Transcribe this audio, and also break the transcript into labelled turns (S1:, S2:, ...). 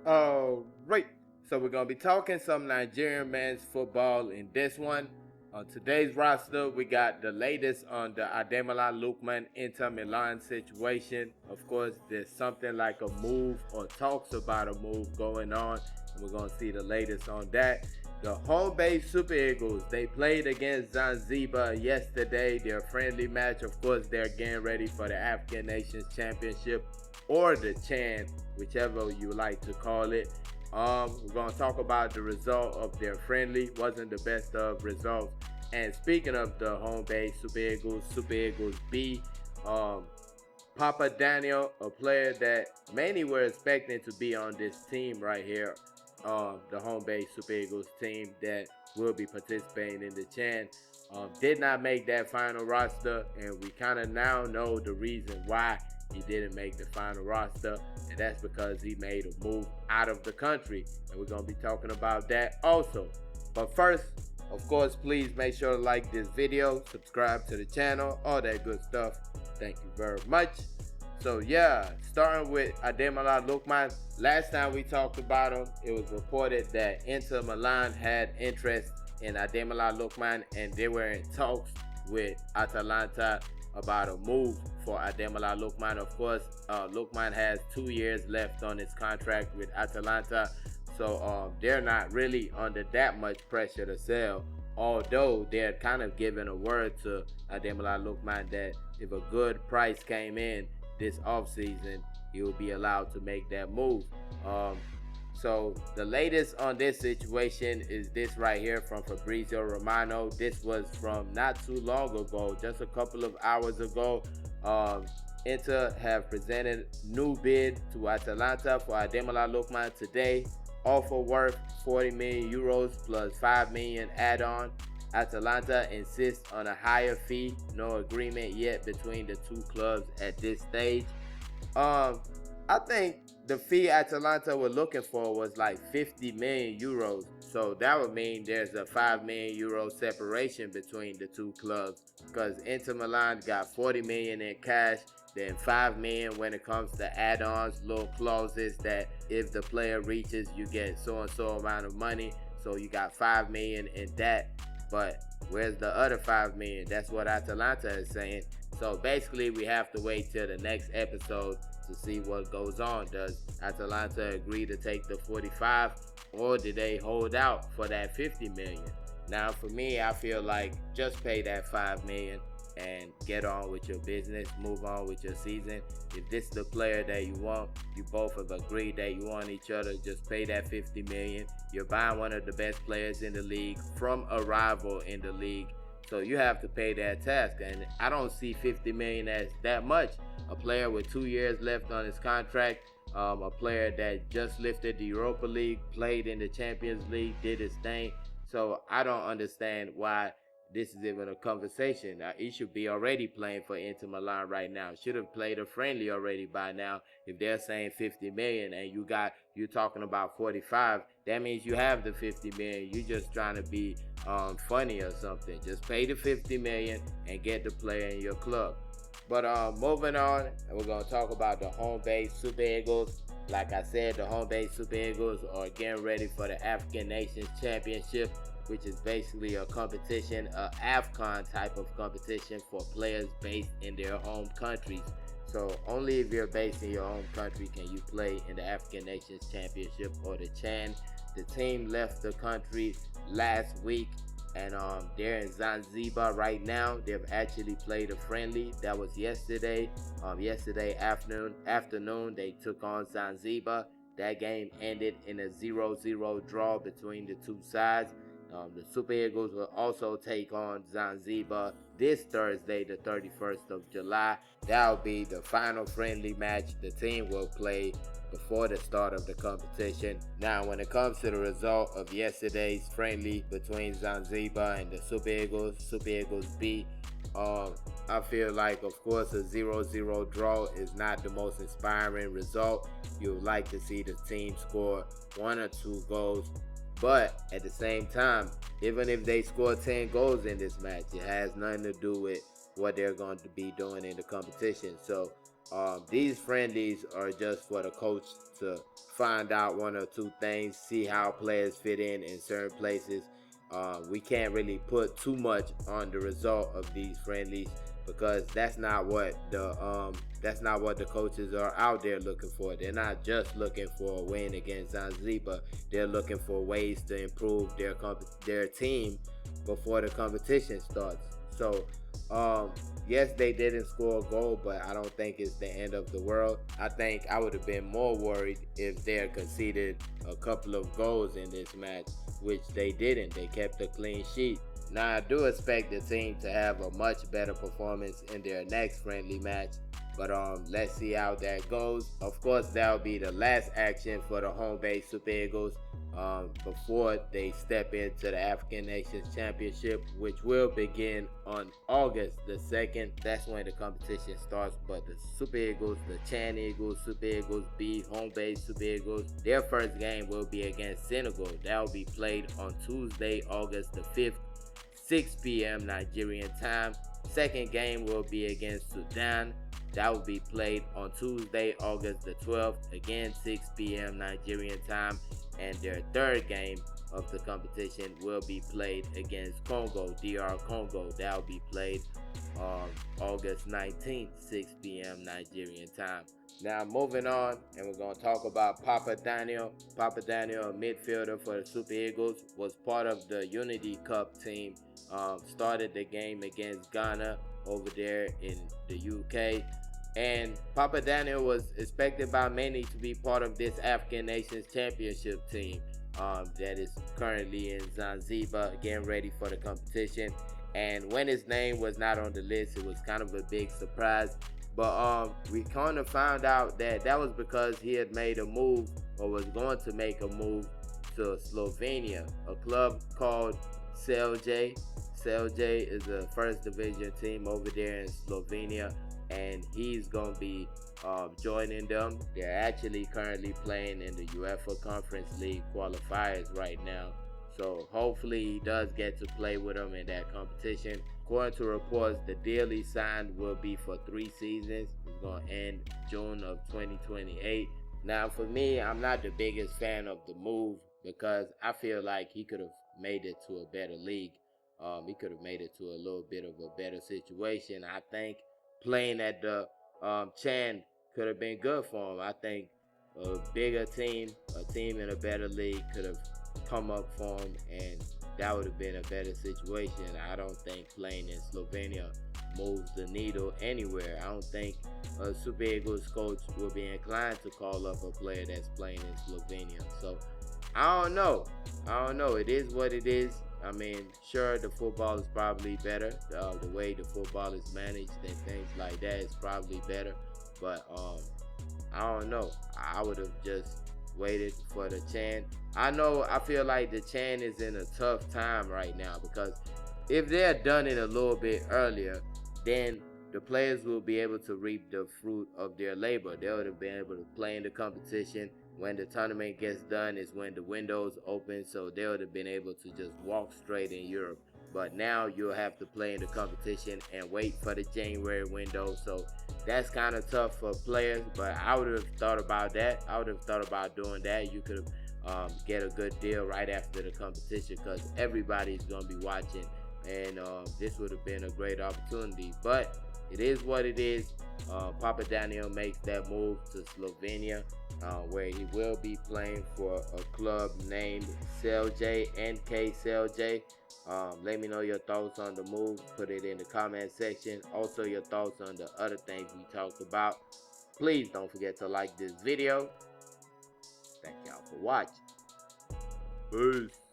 S1: Right. So we're gonna be talking some Nigerian men's football in this one. On today's roster, we got the latest on the Ademola Lookman Inter Milan situation. Of course, there's something like a move or talks about a move going on, and we're gonna see the latest on that. The home-based Super Eagles, they played against Zanzibar yesterday, their friendly match. Of course, they're getting ready for the African Nations Championship or the Chan, whichever you like to call it. We're gonna talk about the result of their friendly. Wasn't the best of results. And speaking of the home base Super Eagles B, Papa Daniel, a player that many were expecting to be on this team right here, the home base Super Eagles team that will be participating in the Chan, did not make that final roster, and we kind of now know the reason why he didn't make the final roster, and that's because he made a move out of the country, and we're going to be talking about that also. But first, of course, please make sure to like this video, subscribe to the channel, all that good stuff. Thank you very much. So yeah, starting with Ademola Lookman. Last time we talked about him, it was reported that Inter Milan had interest in Ademola Lookman, and they were in talks with Atalanta about a move for Ademola Lookman. Of course, Lookman has 2 years left on his contract with Atalanta, so they're not really under that much pressure to sell, although they're kind of giving a word to Ademola Lookman that if a good price came in this offseason, he will be allowed to make that move. So the latest on this situation is this right here from Fabrizio Romano. This was from not too long ago, just a couple of hours ago. Inter have presented new bid to Atalanta for Ademola Lookman today. Offer worth 40 million euros plus 5 million add-on. Atalanta insists on a higher fee. No agreement yet between the two clubs at this stage. I think the fee Atalanta were looking for was like 50 million euros. So that would mean there's a 5 million euro separation between the two clubs, because Inter Milan got 40 million in cash, then 5 million when it comes to add-ons, little clauses that if the player reaches, you get so and so amount of money. So you got 5 million in that. But where's the other 5 million? That's what Atalanta is saying. So basically, we have to wait till the next episode to see what goes on. Does Atalanta agree to take the 45, or do they hold out for that 50 million? Now, for me, I feel like just pay that 5 million and get on with your business, move on with your season. If this is the player that you want, you both have agreed that you want each other, just pay that 50 million. You're buying one of the best players in the league from a rival in the league, so you have to pay that task. And I don't see 50 million as that much. A player with 2 years left on his contract, a player that just lifted the Europa League, played in the Champions League, did his thing. So I don't understand why this is even a conversation. He should be already playing for Inter Milan right now. Should have played a friendly already by now. If they're saying 50 million and you're talking about 45, that means you have the 50 million. You're just trying to be funny or something. Just pay the 50 million and get the player in your club. But moving on, and we're gonna talk about the home base Super Eagles. Like I said, the home base Super Eagles are getting ready for the African Nations Championship, which is basically a competition, a AFCON type of competition for players based in their home countries. So only if you're based in your home country can you play in the African Nations Championship or the Chan. The team left the country last week, and they're in Zanzibar right now. They've actually played a friendly. That was yesterday. Yesterday afternoon, they took on Zanzibar. That game ended in a 0-0 draw between the two sides. The Super Eagles will also take on Zanzibar this Thursday, the 31st of July. That'll be the final friendly match the team will play before the start of the competition. Now, when it comes to the result of yesterday's friendly between Zanzibar and the Super Eagles B, I feel like, of course, a 0-0 draw is not the most inspiring result. You would like to see the team score 1 or 2 goals. But at the same time, even if they score 10 goals in this match, it has nothing to do with what they're going to be doing in the competition. So These friendlies are just for the coach to find out one or two things, see how players fit in certain places. We can't really put too much on the result of these friendlies because that's not what the coaches are out there looking for. They're not just looking for a win against Zanzibar. They're looking for ways to improve their team before the competition starts. So yes, they didn't score a goal, but I don't think it's the end of the world. I think I would have been more worried if they had conceded a couple of goals in this match, which they didn't. They kept a clean sheet. Now, I do expect the team to have a much better performance in their next friendly match, but let's see how that goes. Of course, that'll be the last action for the home base Super Eagles before they step into the African Nations Championship, which will begin on August the 2nd. That's when the competition starts. But the Super Eagles, the Chan Eagles, Super Eagles B, home base Super Eagles, their first game will be against Senegal. That will be played on Tuesday, August the 5th, 6 p.m. Nigerian time. Second game will be against Sudan. That will be played on Tuesday, August the 12th, again 6 p.m. Nigerian time. And their third game of the competition will be played against Congo, DR Congo. That will be played on August 19th, 6 p.m. Nigerian time. Now moving on, and we're going to talk about Papa Daniel. Papa Daniel, a midfielder for the Super Eagles, was part of the Unity Cup team. Started the game against Ghana over there in the UK. And Papa Daniel was expected by many to be part of this African Nations Championship team that is currently in Zanzibar, getting ready for the competition. And when his name was not on the list, it was kind of a big surprise. But we kind of found out that was because he had made a move, or was going to make a move, to Slovenia, a club called Celje. Celje is a first division team over there in Slovenia, and he's going to be joining them. They're actually currently playing in the UEFA Conference League qualifiers right now. So hopefully he does get to play with them in that competition. According to reports, the deal he signed will be for 3 seasons. It's going to end June of 2028. Now for me, I'm not the biggest fan of the move because I feel like he could have made it to a better league. He could have made it to a little bit of a better situation. I think playing at the Chan could have been good for him. I think a bigger team, a team in a better league could have come up for him, and that would have been a better situation. I don't think playing in Slovenia moves the needle anywhere. I don't think a Super Eagles coach will be inclined to call up a player that's playing in Slovenia. So I don't know. It is what it is. I mean, sure, the football is probably better. The way the football is managed and things like that is probably better. But I don't know. I would have just waited for the Chan. I feel like the Chan is in a tough time right now because if they had done it a little bit earlier, then the players will be able to reap the fruit of their labor. They would have been able to play in the competition. When the tournament gets done is when the windows open, so they would have been able to just walk straight in Europe. But now you'll have to play in the competition and wait for the January window. So that's kind of tough for players, but I would have thought about that. I would have thought about doing that. You could get a good deal right after the competition because everybody's going to be watching, and this would have been a great opportunity. But it is what it is. Papa Daniel makes that move to Slovenia, where he will be playing for a club named Celje, NK Celje. Let me know your thoughts on the move. Put it in the comment section. Also, your thoughts on the other things we talked about. Please don't forget to like this video. Thank y'all for watching. Peace.